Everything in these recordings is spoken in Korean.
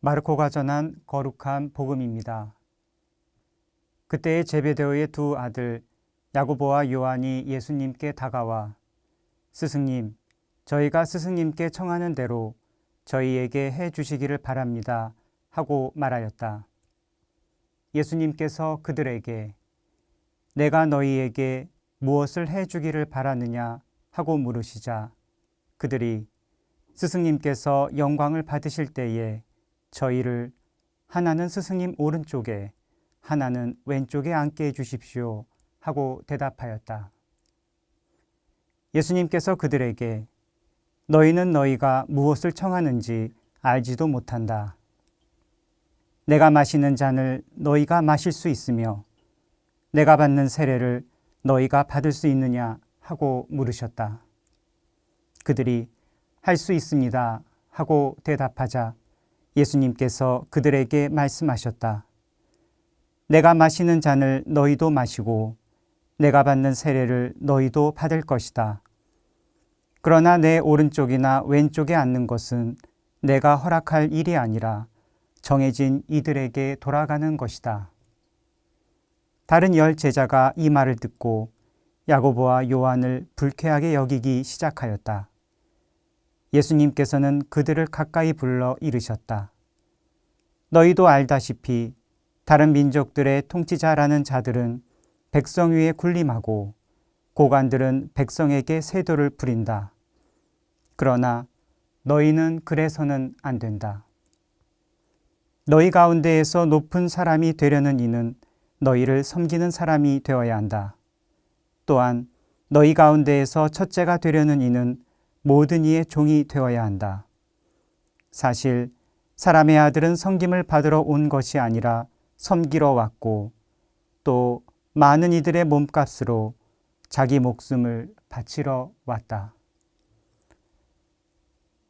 마르코가 전한 거룩한 복음입니다. 그때의 제베데오의 두 아들 야고보와 요한이 예수님께 다가와 스승님, 저희가 스승님께 청하는 대로 저희에게 해 주시기를 바랍니다 하고 말하였다. 예수님께서 그들에게 내가 너희에게 무엇을 해 주기를 바라느냐 하고 물으시자 그들이 스승님께서 영광을 받으실 때에 저희를 하나는 스승님 오른쪽에 하나는 왼쪽에 앉게 해 주십시오 하고 대답하였다. 예수님께서 그들에게 너희는 너희가 무엇을 청하는지 알지도 못한다. 내가 마시는 잔을 너희가 마실 수 있으며 내가 받는 세례를 너희가 받을 수 있느냐 하고 물으셨다. 그들이 할 수 있습니다 하고 대답하자 예수님께서 그들에게 말씀하셨다. 내가 마시는 잔을 너희도 마시고 내가 받는 세례를 너희도 받을 것이다. 그러나 내 오른쪽이나 왼쪽에 앉는 것은 내가 허락할 일이 아니라 정해진 이들에게 돌아가는 것이다. 다른 10 제자가 이 말을 듣고 야고보와 요한을 불쾌하게 여기기 시작하였다. 예수님께서는 그들을 가까이 불러 이르셨다. 너희도 알다시피 다른 민족들의 통치자라는 자들은 백성 위에 군림하고 고관들은 백성에게 세도를 부린다. 그러나 너희는 그래서는 안 된다. 너희 가운데에서 높은 사람이 되려는 이는 너희를 섬기는 사람이 되어야 한다. 또한 너희 가운데에서 첫째가 되려는 이는 모든 이의 종이 되어야 한다. 사실 사람의 아들은 섬김을 받으러 온 것이 아니라 섬기러 왔고 또 많은 이들의 몸값으로 자기 목숨을 바치러 왔다.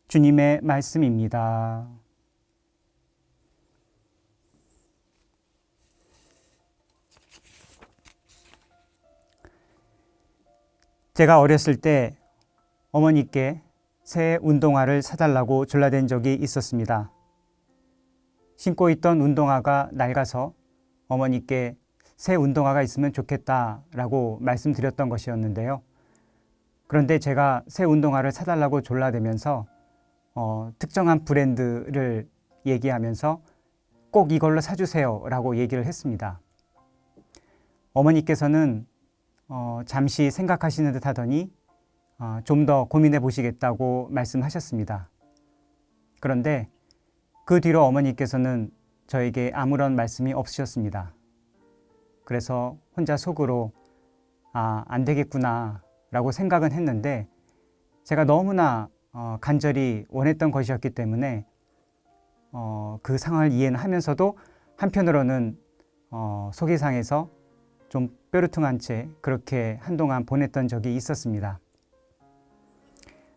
주님의 말씀입니다. 제가 어렸을 때 어머니께 새 운동화를 사달라고 졸라댄 적이 있었습니다. 신고 있던 운동화가 낡아서 어머니께 새 운동화가 있으면 좋겠다라고 말씀드렸던 것이었는데요. 그런데 제가 새 운동화를 사달라고 졸라대면서 특정한 브랜드를 얘기하면서 꼭 이걸로 사주세요 라고 얘기를 했습니다. 어머니께서는 잠시 생각하시는 듯 하더니 좀 더 고민해 보시겠다고 말씀하셨습니다. 그런데 그 뒤로 어머니께서는 저에게 아무런 말씀이 없으셨습니다. 그래서 혼자 속으로 안 되겠구나 라고 생각은 했는데 제가 너무나 간절히 원했던 것이었기 때문에 그 상황을 이해는 하면서도 한편으로는 속이 상해서 좀 뾰루퉁한 채 그렇게 한동안 보냈던 적이 있었습니다.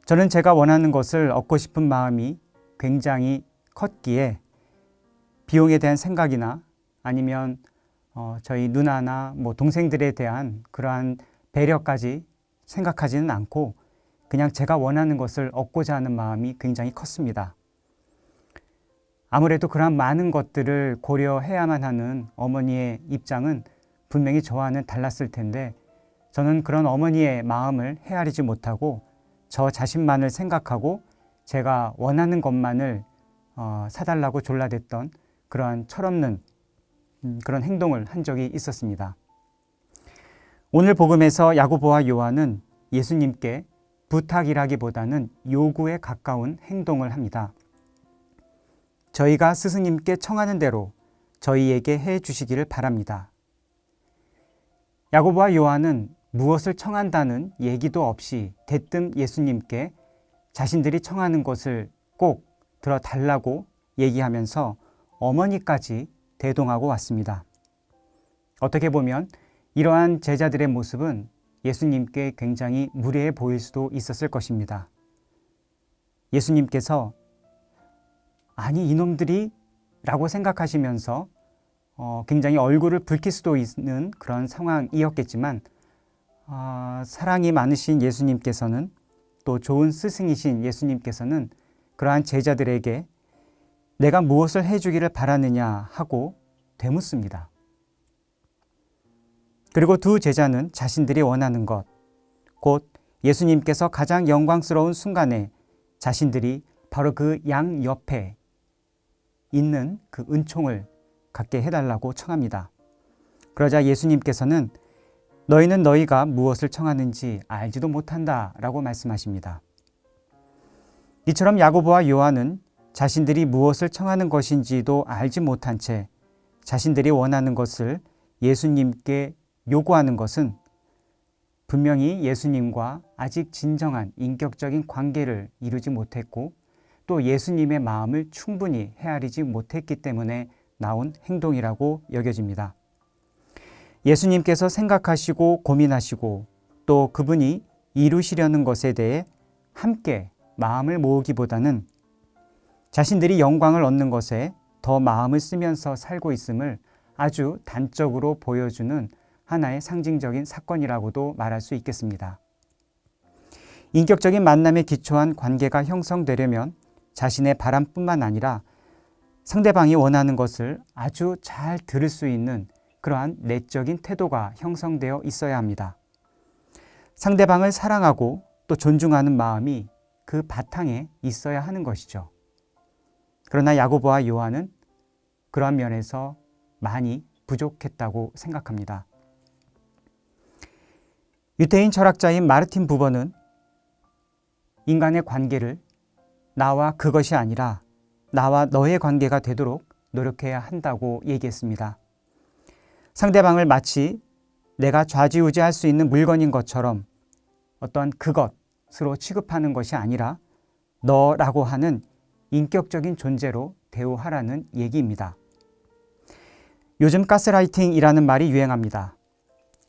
저는 제가 원하는 것을 얻고 싶은 마음이 굉장히 컸기에 비용에 대한 생각이나 아니면 저희 누나나 동생들에 대한 그러한 배려까지 생각하지는 않고 그냥 제가 원하는 것을 얻고자 하는 마음이 굉장히 컸습니다. 아무래도 그러한 많은 것들을 고려해야만 하는 어머니의 입장은 분명히 저와는 달랐을 텐데 저는 그런 어머니의 마음을 헤아리지 못하고 저 자신만을 생각하고 제가 원하는 것만을 사달라고 졸라댔던 그러한 철없는 그런 행동을 한 적이 있었습니다. 오늘 복음에서 야고보와 요한은 예수님께 부탁이라기보다는 요구에 가까운 행동을 합니다. 저희가 스승님께 청하는 대로 저희에게 해 주시기를 바랍니다. 야고보와 요한은 무엇을 청한다는 얘기도 없이 대뜸 예수님께 자신들이 청하는 것을 꼭 들어달라고 얘기하면서 어머니까지 대동하고 왔습니다. 어떻게 보면 이러한 제자들의 모습은 예수님께 굉장히 무례해 보일 수도 있었을 것입니다. 예수님께서 아니 이놈들이 라고 생각하시면서 굉장히 얼굴을 붉힐 수도 있는 그런 상황이었겠지만 사랑이 많으신 예수님께서는 또 좋은 스승이신 예수님께서는 그러한 제자들에게 내가 무엇을 해주기를 바라느냐 하고 되묻습니다. 그리고 두 제자는 자신들이 원하는 것, 곧 예수님께서 가장 영광스러운 순간에 자신들이 바로 그 양 옆에 있는 그 은총을 갖게 해달라고 청합니다. 그러자 예수님께서는 너희는 너희가 무엇을 청하는지 알지도 못한다 라고 말씀하십니다. 이처럼 야고보와 요한은 자신들이 무엇을 청하는 것인지도 알지 못한 채 자신들이 원하는 것을 예수님께 요구하는 것은 분명히 예수님과 아직 진정한 인격적인 관계를 이루지 못했고 또 예수님의 마음을 충분히 헤아리지 못했기 때문에 나온 행동이라고 여겨집니다. 예수님께서 생각하시고 고민하시고 또 그분이 이루시려는 것에 대해 함께 마음을 모으기보다는 자신들이 영광을 얻는 것에 더 마음을 쓰면서 살고 있음을 아주 단적으로 보여주는 하나의 상징적인 사건이라고도 말할 수 있겠습니다. 인격적인 만남에 기초한 관계가 형성되려면 자신의 바람뿐만 아니라 상대방이 원하는 것을 아주 잘 들을 수 있는 그러한 내적인 태도가 형성되어 있어야 합니다. 상대방을 사랑하고 또 존중하는 마음이 그 바탕에 있어야 하는 것이죠. 그러나 야고보와 요한은 그러한 면에서 많이 부족했다고 생각합니다. 유태인 철학자인 마르틴 부버는 인간의 관계를 나와 그것이 아니라 나와 너의 관계가 되도록 노력해야 한다고 얘기했습니다. 상대방을 마치 내가 좌지우지할 수 있는 물건인 것처럼 어떤 그것으로 취급하는 것이 아니라 너라고 하는 인격적인 존재로 대우하라는 얘기입니다. 요즘 가스라이팅이라는 말이 유행합니다.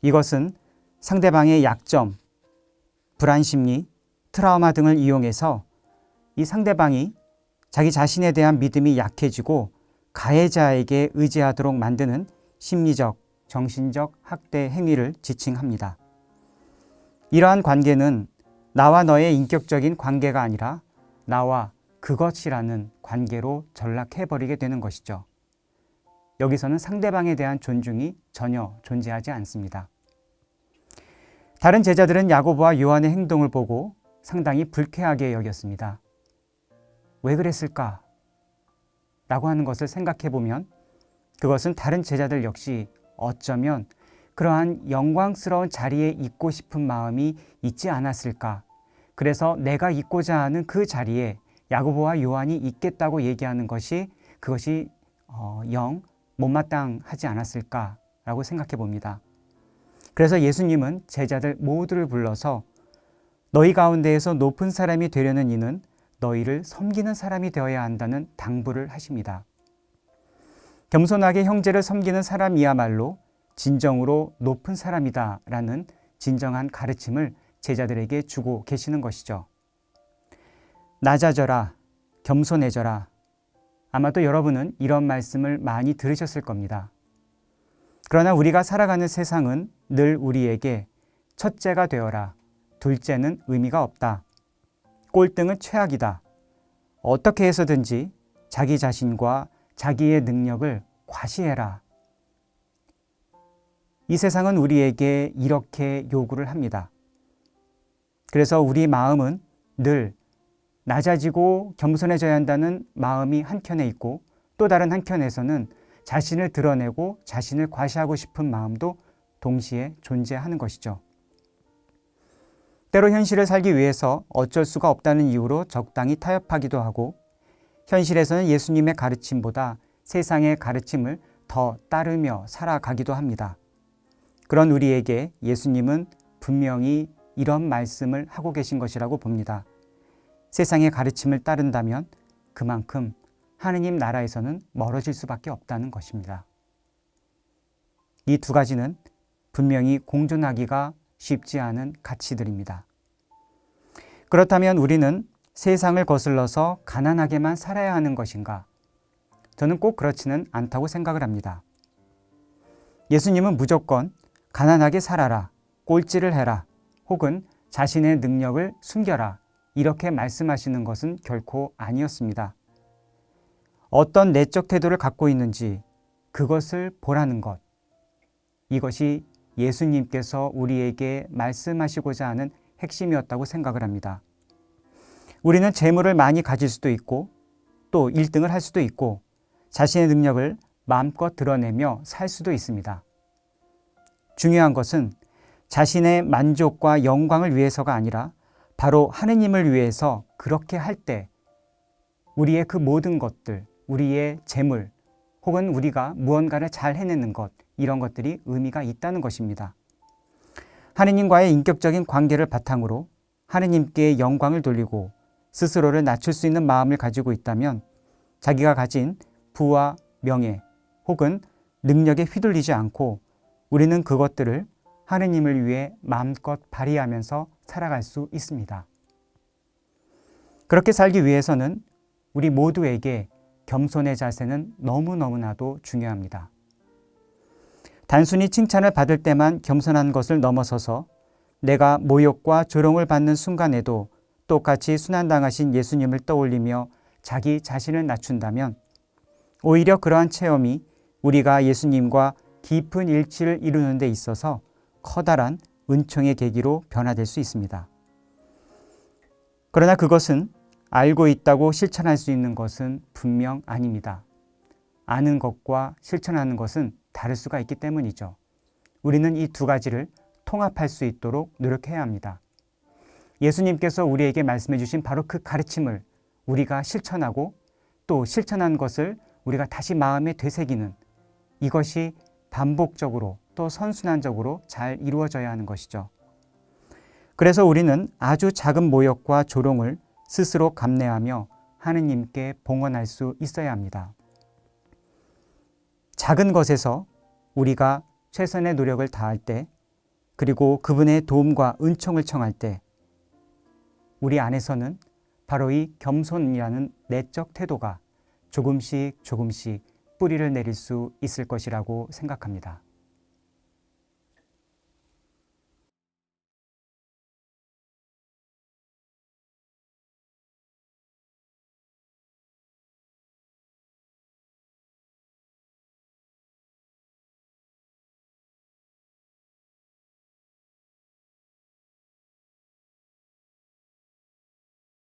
이것은 상대방의 약점, 불안심리, 트라우마 등을 이용해서 이 상대방이 자기 자신에 대한 믿음이 약해지고 가해자에게 의지하도록 만드는 심리적, 정신적 학대 행위를 지칭합니다. 이러한 관계는 나와 너의 인격적인 관계가 아니라 나와 그것이라는 관계로 전락해버리게 되는 것이죠. 여기서는 상대방에 대한 존중이 전혀 존재하지 않습니다. 다른 제자들은 야고보와 요한의 행동을 보고 상당히 불쾌하게 여겼습니다. 왜 그랬을까? 라고 하는 것을 생각해 보면 그것은 다른 제자들 역시 어쩌면 그러한 영광스러운 자리에 있고 싶은 마음이 있지 않았을까? 그래서 내가 있고자 하는 그 자리에 야고보와 요한이 있겠다고 얘기하는 것이 그것이 영 못마땅하지 않았을까라고 생각해 봅니다. 그래서 예수님은 제자들 모두를 불러서 너희 가운데에서 높은 사람이 되려는 이는 너희를 섬기는 사람이 되어야 한다는 당부를 하십니다. 겸손하게 형제를 섬기는 사람이야말로 진정으로 높은 사람이다라는 진정한 가르침을 제자들에게 주고 계시는 것이죠. 낮아져라, 겸손해져라. 아마도 여러분은 이런 말씀을 많이 들으셨을 겁니다. 그러나 우리가 살아가는 세상은 늘 우리에게 첫째가 되어라, 둘째는 의미가 없다. 꼴등은 최악이다. 어떻게 해서든지 자기 자신과 자기의 능력을 과시해라. 이 세상은 우리에게 이렇게 요구를 합니다. 그래서 우리 마음은 늘 낮아지고 겸손해져야 한다는 마음이 한켠에 있고 또 다른 한켠에서는 자신을 드러내고 자신을 과시하고 싶은 마음도 동시에 존재하는 것이죠. 때로 현실을 살기 위해서 어쩔 수가 없다는 이유로 적당히 타협하기도 하고 현실에서는 예수님의 가르침보다 세상의 가르침을 더 따르며 살아가기도 합니다. 그런 우리에게 예수님은 분명히 이런 말씀을 하고 계신 것이라고 봅니다. 세상의 가르침을 따른다면 그만큼 하느님 나라에서는 멀어질 수밖에 없다는 것입니다. 이 두 가지는 분명히 공존하기가 쉽지 않은 가치들입니다. 그렇다면 우리는 세상을 거슬러서 가난하게만 살아야 하는 것인가? 저는 꼭 그렇지는 않다고 생각을 합니다. 예수님은 무조건 가난하게 살아라, 꼴찌를 해라, 혹은 자신의 능력을 숨겨라 이렇게 말씀하시는 것은 결코 아니었습니다. 어떤 내적 태도를 갖고 있는지 그것을 보라는 것. 이것이 예수님께서 우리에게 말씀하시고자 하는 핵심이었다고 생각을 합니다. 우리는 재물을 많이 가질 수도 있고 또 1등을 할 수도 있고 자신의 능력을 마음껏 드러내며 살 수도 있습니다. 중요한 것은 자신의 만족과 영광을 위해서가 아니라 바로 하느님을 위해서 그렇게 할 때 우리의 그 모든 것들, 우리의 재물 혹은 우리가 무언가를 잘 해내는 것, 이런 것들이 의미가 있다는 것입니다. 하느님과의 인격적인 관계를 바탕으로 하느님께 영광을 돌리고 스스로를 낮출 수 있는 마음을 가지고 있다면 자기가 가진 부와 명예 혹은 능력에 휘둘리지 않고 우리는 그것들을 하느님을 위해 마음껏 발휘하면서 살아갈 수 있습니다. 그렇게 살기 위해서는 우리 모두에게 겸손의 자세는 너무너무나도 중요합니다. 단순히 칭찬을 받을 때만 겸손한 것을 넘어서서 내가 모욕과 조롱을 받는 순간에도 똑같이 순환당하신 예수님을 떠올리며 자기 자신을 낮춘다면 오히려 그러한 체험이 우리가 예수님과 깊은 일치를 이루는 데 있어서 커다란 은총의 계기로 변화될 수 있습니다. 그러나 그것은 알고 있다고 실천할 수 있는 것은 분명 아닙니다. 아는 것과 실천하는 것은 다를 수가 있기 때문이죠. 우리는 이 두 가지를 통합할 수 있도록 노력해야 합니다. 예수님께서 우리에게 말씀해 주신 바로 그 가르침을 우리가 실천하고 또 실천한 것을 우리가 다시 마음에 되새기는, 이것이 반복적으로 또 선순환적으로 잘 이루어져야 하는 것이죠. 그래서 우리는 아주 작은 모욕과 조롱을 스스로 감내하며 하느님께 봉헌할 수 있어야 합니다. 작은 것에서 우리가 최선의 노력을 다할 때, 그리고 그분의 도움과 은총을 청할 때 우리 안에서는 바로 이 겸손이라는 내적 태도가 조금씩 뿌리를 내릴 수 있을 것이라고 생각합니다.